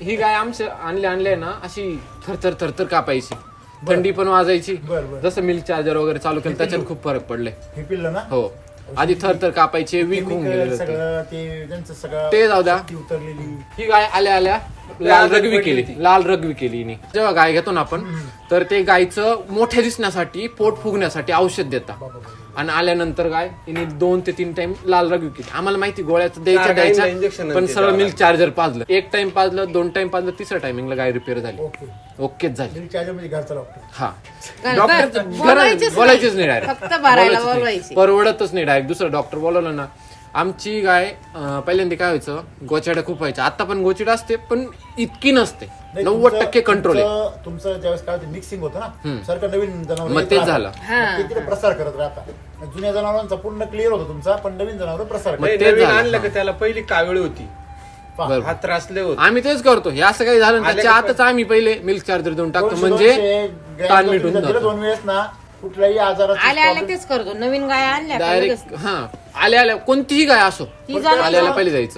ही गाय आमच्या आणले ना अशी थरथर थरथर कापायची, थंडी पण वाजायची. जसं मिल्क चार्जर वगैरे चालू केलं त्याच्यात खूप फरक पडले. हे पिल्लं ना हो, आधी थरथर कापायचे, वीक होऊन गेले सगळं ते त्यांचं सगळं ते जाऊ द्या. उतरलेली ही गाय आल्या आल्या लाल रगवी केली, लाल रगवी केली हिने. जेव्हा गाय घेतो ना आपण तर ते गायचं मोठे दिसण्यासाठी, पोट फुगण्यासाठी औषध देतात. आणि आल्यानंतर गाय हिने 2 ते 3 टाइम लाल रगवी केली. आम्हाला माहिती गोळ्याचं द्यायचं, पण सरळ मिल्क चार्जर पाजलं. 1 टाइम पाजलं, 2 टाइम पाजलं, 3ऱ्या टायमिंगला गाय रिपेअर झाली, ओकेच झाली. मिल्क चार्जर म्हणजे घरचा डॉक्टर. हा, डॉक्टर बोलायचेच नाही डायरेक्ट, परवडतच नाही डायरेक्ट दुसरं डॉक्टर बोलवलं ना. आमची गाय पहिल्यांदा काय व्हायचं, गोचाड्या खूप व्हायच्या. आता पण गोचिड असते पण इतकी नसते, 90% कंट्रोल आहे. तुमचं ज्यावेळेस काय मिक्सिंग होतं ना, सारखं नवीन जनावर मग तेच झालं, तिथे प्रसार करत राहतात. जुन्या जनावरांचा पूर्ण क्लिअर होतो तुमचा, पण नवीन जनावर प्रसार मग करतात. तेच झालं. आणलं का त्याला पहिली कावळी होती, पहा. हात त्रासले होते. आम्ही तेच करतो. हे असं काही झालं ना, त्याच्या आताच आम्ही पहिले मिल्क चार्जर देऊन टाकतो, म्हणजे ताण मिटून दिलं जातो. 2 वेळेस ना कुठल्याही आजाराचा आल्या आल्या तेच करतो. नवीन गाय आणल्या का लगेच डायरेक्ट. हा, आल्या आल्या कोणतीही गाय असो, आल्या आल्या पहिले जायचं.